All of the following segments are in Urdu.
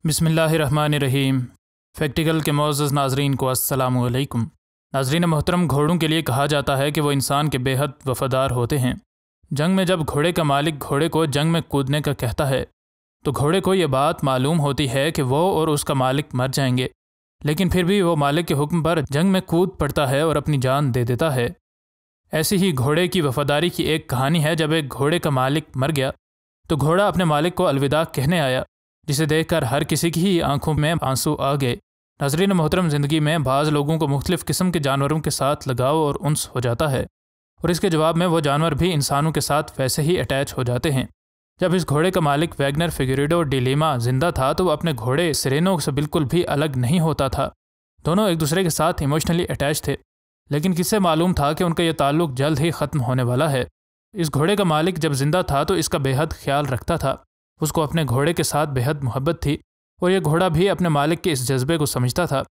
بسم اللہ الرحمن الرحیم۔ فیکٹیکل کے معزز ناظرین کو السلام علیکم۔ ناظرین محترم، گھوڑوں کے لیے کہا جاتا ہے کہ وہ انسان کے بے حد وفادار ہوتے ہیں۔ جنگ میں جب گھوڑے کا مالک گھوڑے کو جنگ میں کودنے کا کہتا ہے تو گھوڑے کو یہ بات معلوم ہوتی ہے کہ وہ اور اس کا مالک مر جائیں گے، لیکن پھر بھی وہ مالک کے حکم پر جنگ میں کود پڑتا ہے اور اپنی جان دے دیتا ہے۔ ایسی ہی گھوڑے کی وفاداری کی ایک کہانی ہے۔ جب ایک گھوڑے کا مالک مر گیا تو گھوڑا اپنے مالک کو الوداع کہنے آیا، جسے دیکھ کر ہر کسی کی ہی آنکھوں میں آنسو آ گئے۔ ناظرین محترم، زندگی میں بعض لوگوں کو مختلف قسم کے جانوروں کے ساتھ لگاؤ اور انس ہو جاتا ہے، اور اس کے جواب میں وہ جانور بھی انسانوں کے ساتھ ویسے ہی اٹیچ ہو جاتے ہیں۔ جب اس گھوڑے کا مالک ویگنر فیگوریڈو ڈی لیما زندہ تھا تو وہ اپنے گھوڑے سرینو سے بالکل بھی الگ نہیں ہوتا تھا۔ دونوں ایک دوسرے کے ساتھ ایموشنلی اٹیچ تھے، لیکن کسے معلوم تھا کہ ان کا یہ تعلق جلد ہی ختم ہونے والا ہے۔ اس گھوڑے کا مالک جب زندہ تھا تو اس کا بے حد خیال رکھتا تھا، اس کو اپنے گھوڑے کے ساتھ بے حد محبت تھی، اور یہ گھوڑا بھی اپنے مالک کے اس جذبے کو سمجھتا تھا۔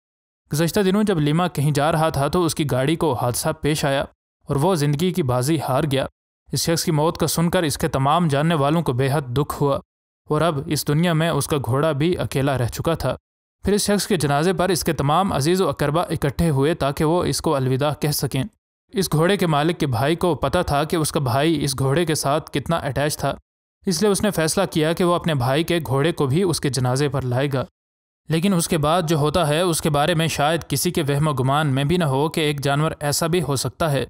گزشتہ دنوں جب لیما کہیں جا رہا تھا تو اس کی گاڑی کو حادثہ پیش آیا اور وہ زندگی کی بازی ہار گیا۔ اس شخص کی موت کا سن کر اس کے تمام جاننے والوں کو بے حد دکھ ہوا، اور اب اس دنیا میں اس کا گھوڑا بھی اکیلا رہ چکا تھا۔ پھر اس شخص کے جنازے پر اس کے تمام عزیز و اقربا اکٹھے ہوئے تاکہ وہ اس کو الوداع کہہ سکیں۔ اس گھوڑے کے مالک کے بھائی کو پتہ تھا کہ اس کا بھائی اس گھوڑے کے ساتھ کتنا اٹیچ تھا، اس لیے اس نے فیصلہ کیا کہ وہ اپنے بھائی کے گھوڑے کو بھی اس کے جنازے پر لائے گا۔ لیکن اس کے بعد جو ہوتا ہے اس کے بارے میں شاید کسی کے وہم و گمان میں بھی نہ ہو کہ ایک جانور ایسا بھی ہو سکتا ہے۔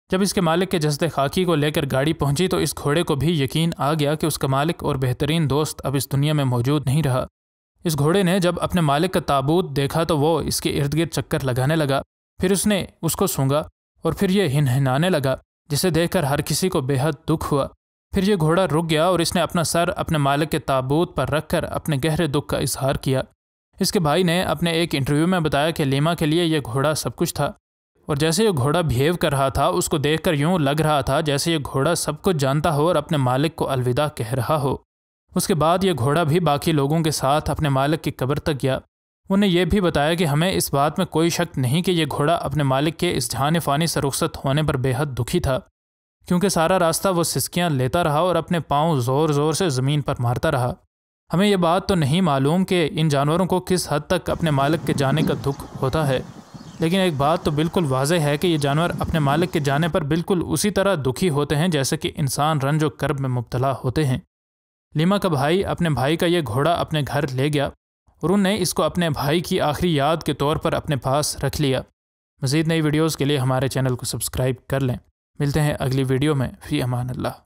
جب اس کے مالک کے جسد خاکی کو لے کر گاڑی پہنچی تو اس گھوڑے کو بھی یقین آ گیا کہ اس کا مالک اور بہترین دوست اب اس دنیا میں موجود نہیں رہا۔ اس گھوڑے نے جب اپنے مالک کا تابوت دیکھا تو وہ اس کے ارد گرد چکر لگانے لگا، پھر اس نے اس کو سونگا اور پھر یہ ہنہنانے لگا، جسے دیکھ کر ہر کسی کو بے حد دکھ ہوا۔ پھر یہ گھوڑا رک گیا اور اس نے اپنا سر اپنے مالک کے تابوت پر رکھ کر اپنے گہرے دکھ کا اظہار کیا۔ اس کے بھائی نے اپنے ایک انٹرویو میں بتایا کہ لیما کے لیے یہ گھوڑا سب کچھ تھا، اور جیسے یہ گھوڑا بہیو کر رہا تھا اس کو دیکھ کر یوں لگ رہا تھا جیسے یہ گھوڑا سب کچھ جانتا ہو اور اپنے مالک کو الوداع کہہ رہا ہو۔ اس کے بعد یہ گھوڑا بھی باقی لوگوں کے ساتھ اپنے مالک کی قبر تک گیا۔ انہیں یہ بھی بتایا کہ ہمیں اس بات میں کوئی شک نہیں کہ یہ گھوڑا اپنے مالک کے اس جہان فانی سے رخصت ہونے پر بے حد دکھی تھا، کیونکہ سارا راستہ وہ سسکیاں لیتا رہا اور اپنے پاؤں زور زور سے زمین پر مارتا رہا۔ ہمیں یہ بات تو نہیں معلوم کہ ان جانوروں کو کس حد تک اپنے مالک کے جانے کا دکھ ہوتا ہے، لیکن ایک بات تو بالکل واضح ہے کہ یہ جانور اپنے مالک کے جانے پر بالکل اسی طرح دکھی ہوتے ہیں جیسے کہ انسان رنج و کرب میں مبتلا ہوتے ہیں۔ لیما کا بھائی اپنے بھائی کا یہ گھوڑا اپنے گھر لے گیا اور انہوں نے اس کو اپنے بھائی کی آخری یاد کے طور پر اپنے پاس رکھ لیا۔ مزید نئی ویڈیوز کے لیے ہمارے چینل کو سبسکرائب کر لیں۔ ملتے ہیں اگلی ویڈیو میں۔ فی امان اللہ۔